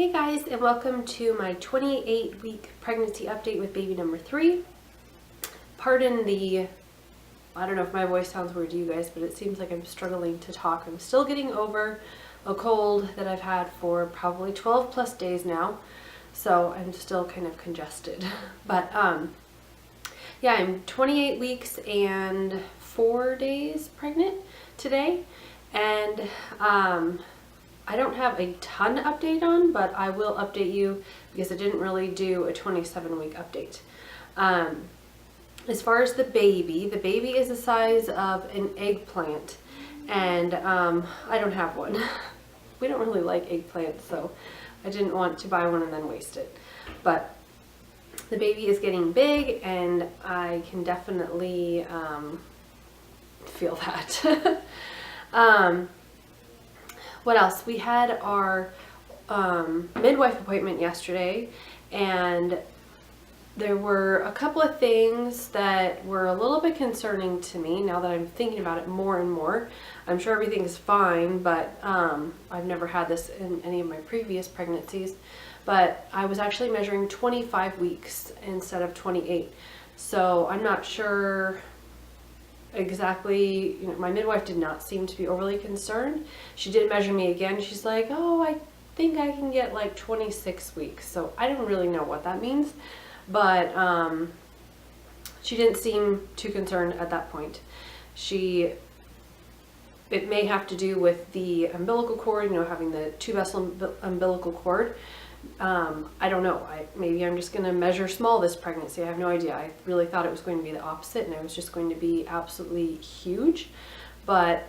Hey guys, and welcome to my 28-week pregnancy update with baby number 3. Pardon the, I don't know if my voice sounds weird to you guys, but it seems like I'm struggling to talk. I'm still getting over a cold that I've had for probably 12 plus days now, so I'm still kind of congested. But yeah, I'm 28 weeks and 4 days pregnant today, and I don't have a ton update on, but I will update you because I didn't really do a 27-week update. As far as the baby is the size of an eggplant, and I don't have one. We don't really like eggplants, so I didn't want to buy one and then waste it. But the baby is getting big, and I can definitely feel that. What else? We had our midwife appointment yesterday, and there were a couple of things that were a little bit concerning to me now that I'm thinking about it more and more. I'm sure everything's fine, but I've never had this in any of my previous pregnancies. But I was actually measuring 25 weeks instead of 28. So I'm not sure exactly, my midwife did not seem to be overly concerned. She did measure me again. She's like, oh, I think I can get like 26 weeks. So I don't really know what that means, but she didn't seem too concerned at that point. It may have to do with the umbilical cord, having the 2-vessel umbilical cord. I don't know. Maybe I'm just going to measure small this pregnancy. I have no idea. I really thought it was going to be the opposite, and I was just going to be absolutely huge, but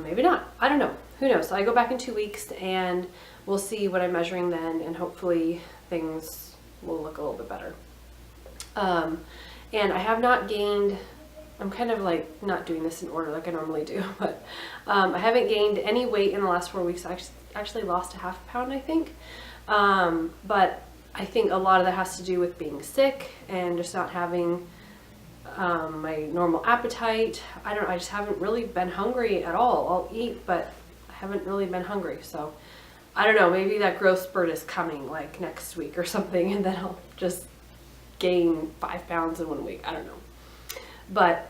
maybe not. I don't know. Who knows? So I go back in 2 weeks, and we'll see what I'm measuring then, and hopefully things will look a little bit better. And I have not gained, I'm kind of like not doing this in order like I normally do, but I haven't gained any weight in the last 4 weeks. I actually lost a half pound, I think. But I think a lot of that has to do with being sick and just not having my normal appetite. I just haven't really been hungry at all. I'll eat, but I haven't really been hungry. So I don't know, maybe that growth spurt is coming like next week or something, and then I'll just gain 5 pounds in 1 week. I don't know. But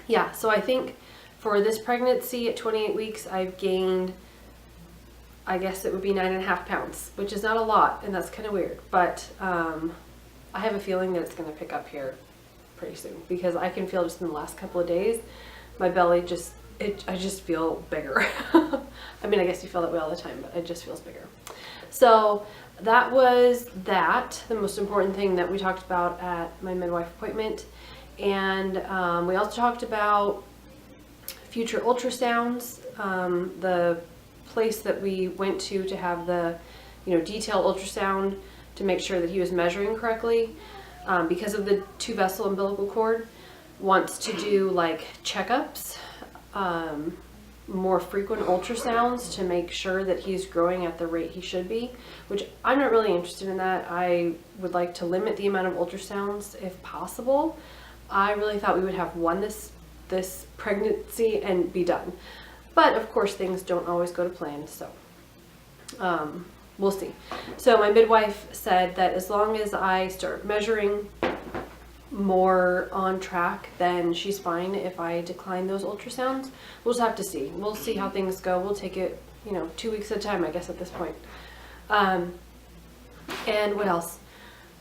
yeah, so I think for this pregnancy at 28 weeks, I've gained, I guess it would be 9.5 pounds, which is not a lot, and that's kind of weird, but I have a feeling that it's going to pick up here pretty soon, because I can feel just in the last couple of days, my belly I just feel bigger. I mean, I guess you feel that way all the time, but it just feels bigger. So that was the most important thing that we talked about at my midwife appointment. And we also talked about future ultrasounds. The place that we went to have the detailed ultrasound to make sure that he was measuring correctly, because of the 2-vessel umbilical cord, wants to do like checkups, more frequent ultrasounds to make sure that he's growing at the rate he should be, which I'm not really interested in that. I would like to limit the amount of ultrasounds if possible. I really thought we would have one this pregnancy and be done. But of course things don't always go to plan, so we'll see. So my midwife said that as long as I start measuring more on track, then she's fine if I decline those ultrasounds. We'll just have to see. We'll see how things go. We'll take it, 2 weeks at a time, I guess, at this point. And what else?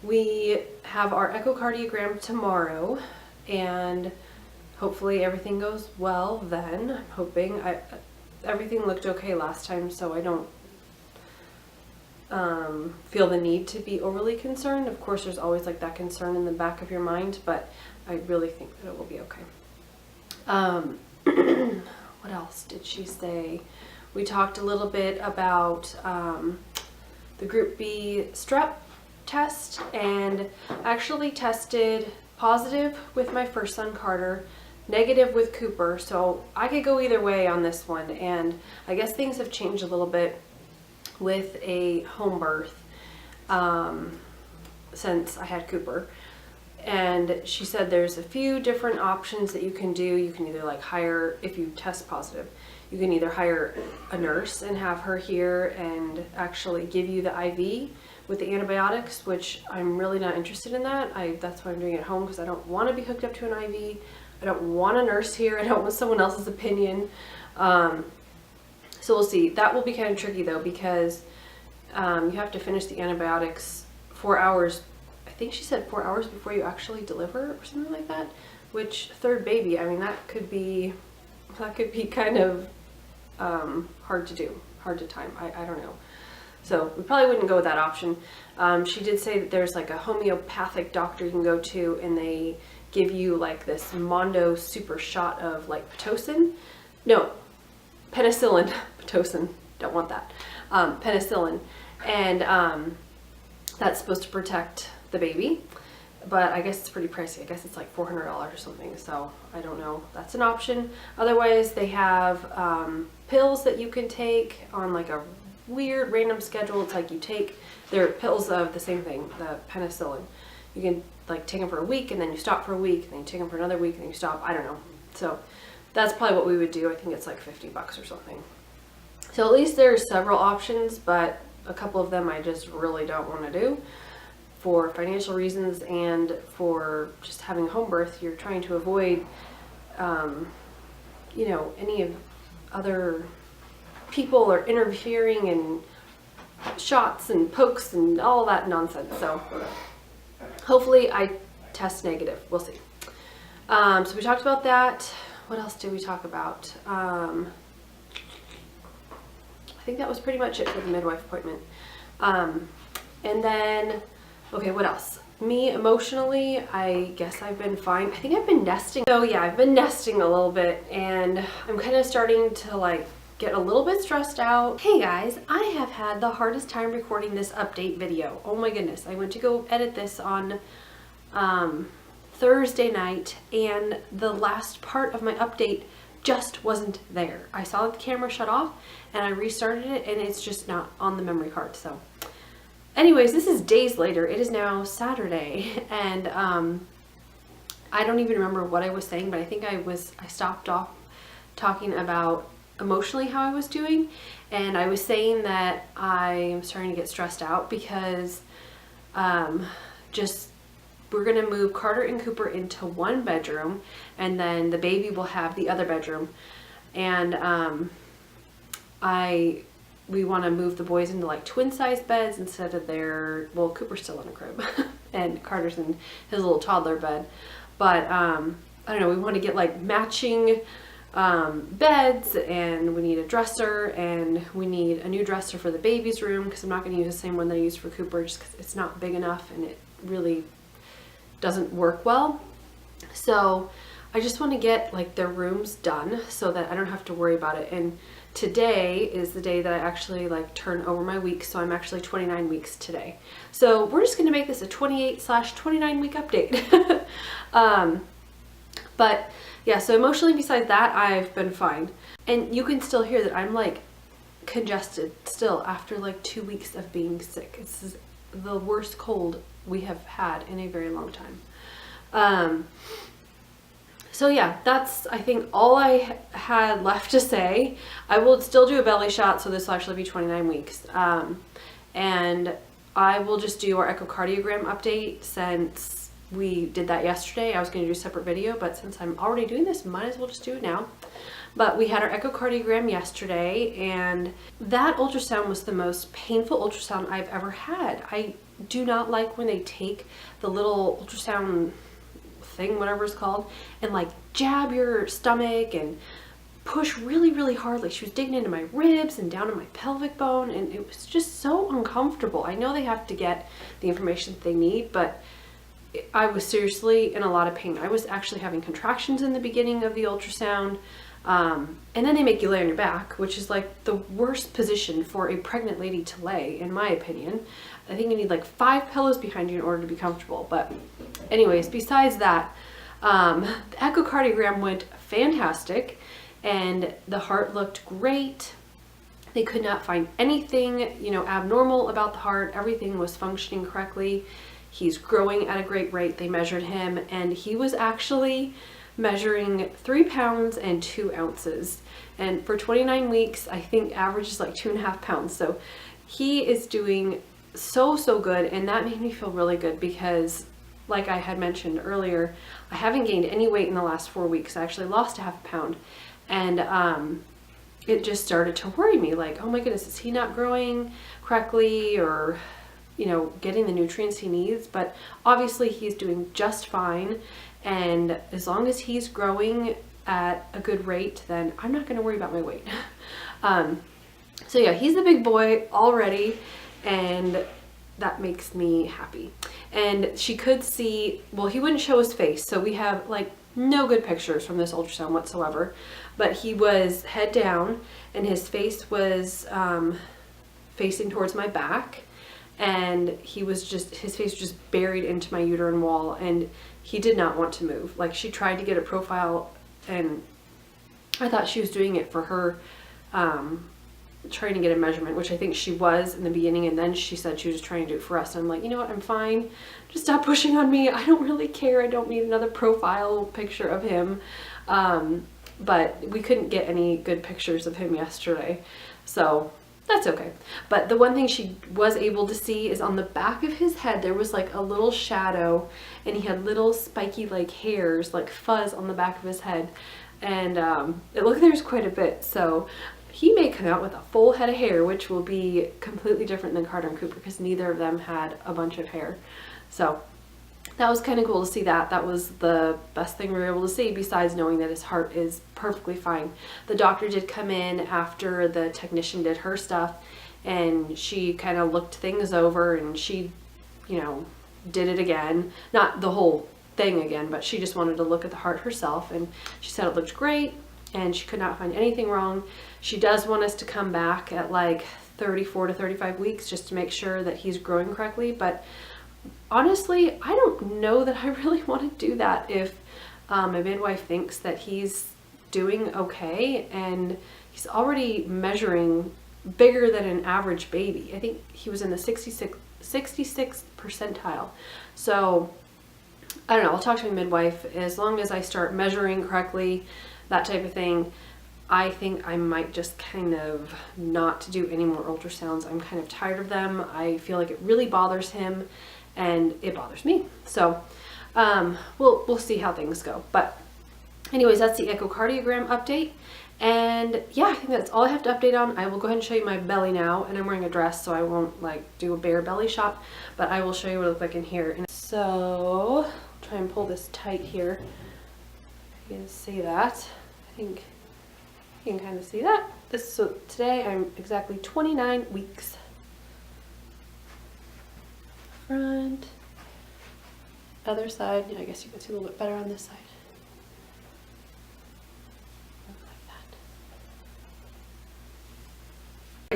We have our echocardiogram tomorrow, and hopefully everything goes well then. I'm hoping. Everything looked okay last time, so I don't feel the need to be overly concerned. Of course, there's always like that concern in the back of your mind, but I really think that it will be okay. What else did she say? We talked a little bit about the Group B strep test, and actually tested positive with my first son Carter, negative with Cooper, so I could go either way on this one. And I guess things have changed a little bit with a home birth since I had Cooper. And she said there's a few different options that you can do. You can either like if you test positive, you can either hire a nurse and have her here and actually give you the IV with the antibiotics, which I'm really not interested in that. That's why I'm doing it at home, because I don't want to be hooked up to an IV. I don't want a nurse here. I don't want someone else's opinion. So we'll see. That will be kind of tricky though, because you have to finish the antibiotics 4 hours. I think she said 4 hours before you actually deliver or something like that. Which, third baby, I mean, that could be kind of hard to do, hard to time. I don't know. So we probably wouldn't go with that option. She did say that there's like a homeopathic doctor you can go to, and they give you like this Mondo super shot of like Pitocin. No, penicillin. Pitocin, don't want that. Penicillin. And that's supposed to protect the baby. But I guess it's pretty pricey. I guess it's like $400 or something. So I don't know. That's an option. Otherwise, they have pills that you can take on like a weird random schedule. It's like you take, they're pills of the same thing, the penicillin. You can like take them for a week, and then you stop for a week, and then you take them for another week, and then you stop. I don't know. So that's probably what we would do. I think it's like $50 or something. So at least there's several options, but a couple of them I just really don't want to do for financial reasons, and for just having a home birth. You're trying to avoid, you know, any of other people or interfering and shots and pokes and all that nonsense. So hopefully I test negative. We'll see. So we talked about that. What else did we talk about? I think that was pretty much it for the midwife appointment. And then, okay, what else? Me emotionally, I guess I've been fine. I think I've been nesting. So yeah, I've been nesting a little bit, and I'm kind of starting to like get a little bit stressed out. Hey guys, I have had the hardest time recording this update video. Oh my goodness. I went to go edit this on Thursday night, and the last part of my update just wasn't there. I saw that the camera shut off, and I restarted it, and it's just not on the memory card. So anyways, this is days later. It is now Saturday, and I don't even remember what I was saying, but I think I stopped off talking about emotionally how I was doing, and I was saying that I am starting to get stressed out because we're gonna move Carter and Cooper into one bedroom, and then the baby will have the other bedroom, and we want to move the boys into like twin size beds instead of Cooper's still in a crib and Carter's in his little toddler bed, but I don't know, we want to get like matching beds, and we need a dresser, and we need a new dresser for the baby's room, because I'm not going to use the same one that I used for Cooper, just because it's not big enough and it really doesn't work well. So I just want to get like their rooms done so that I don't have to worry about it. And today is the day that I actually like turn over my weeks, so I'm actually 29 weeks today. So we're just going to make this a 28/29 week update. But yeah, so emotionally, besides that, I've been fine. And you can still hear that I'm like congested still after like 2 weeks of being sick. It's the worst cold we have had in a very long time. So yeah, that's I think all I had left to say. I will still do a belly shot, so this will actually be 29 weeks. And I will just do our echocardiogram update since we did that yesterday. I was going to do a separate video, but since I'm already doing this, might as well just do it now. But we had our echocardiogram yesterday, and that ultrasound was the most painful ultrasound I've ever had. I do not like when they take the little ultrasound thing, whatever it's called, and like jab your stomach and push really, really hard. Like she was digging into my ribs and down in my pelvic bone, and it was just so uncomfortable. I know they have to get the information that they need, but I was seriously in a lot of pain. I was actually having contractions in the beginning of the ultrasound. And then they make you lay on your back, which is like the worst position for a pregnant lady to lay, in my opinion. I think you need like 5 pillows behind you in order to be comfortable. But anyways, besides that, the echocardiogram went fantastic, and the heart looked great. They could not find anything, you know, abnormal about the heart. Everything was functioning correctly. He's growing at a great rate. They measured him, and he was actually measuring 3 pounds and 2 ounces. And for 29 weeks, I think average is like 2.5 pounds. So he is doing so good, and that made me feel really good because, like I had mentioned earlier, I haven't gained any weight in the last 4 weeks. I actually lost a half a pound, and it just started to worry me, like, oh my goodness, is he not growing correctly, or, you know, getting the nutrients he needs? But obviously he's doing just fine, and as long as he's growing at a good rate, then I'm not going to worry about my weight. So yeah, he's a big boy already, and that makes me happy. And she could see, well, he wouldn't show his face, so we have like no good pictures from this ultrasound whatsoever, but he was head down and his face was facing towards my back, and his face was just buried into my uterine wall, and he did not want to move. Like, she tried to get a profile, and I thought she was doing it for her, trying to get a measurement, which I think she was in the beginning, and then she said she was just trying to do it for us. And I'm like, you know what, I'm fine. Just stop pushing on me. I don't really care. I don't need another profile picture of him. But we couldn't get any good pictures of him yesterday, so that's okay. But the one thing she was able to see is on the back of his head, there was like a little shadow, and he had little spiky like hairs, like fuzz on the back of his head. And it looked like there's quite a bit, so he may come out with a full head of hair, which will be completely different than Carter and Cooper because neither of them had a bunch of hair. So that was kind of cool to see that. That was the best thing we were able to see, besides knowing that his heart is perfectly fine. The doctor did come in after the technician did her stuff, and she kind of looked things over, and she, you know, did it again. Not the whole thing again, but she just wanted to look at the heart herself, and she said it looked great, and she could not find anything wrong. She does want us to come back at like 34 to 35 weeks just to make sure that he's growing correctly, but honestly, I don't know that I really want to do that if my midwife thinks that he's doing okay, and he's already measuring bigger than an average baby. I think he was in the 66th percentile. So I don't know, I'll talk to my midwife. As long as I start measuring correctly, that type of thing, I think I might just kind of not do any more ultrasounds. I'm kind of tired of them. I feel like it really bothers him, and it bothers me. So we'll see how things go. But anyways, that's the echocardiogram update. And yeah, I think that's all I have to update on. I will go ahead and show you my belly now, and I'm wearing a dress, so I won't like do a bare belly shot, but I will show you what it looks like in here. And so I'll try and pull this tight here. You can see that. I think you can kind of see that. So today I'm exactly 29 weeks. Front, other side. Yeah, I guess you can see a little bit better on this side.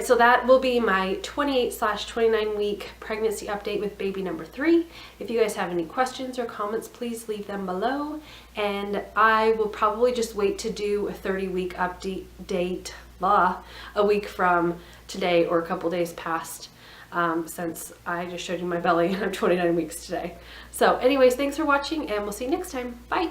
So that will be my 28/29 week pregnancy update with baby number 3. If you guys have any questions or comments, please leave them below, and I will probably just wait to do a 30-week update a week from today or a couple days past, since I just showed you my belly and I'm 29 weeks today. So anyways, thanks for watching, and we'll see you next time. Bye.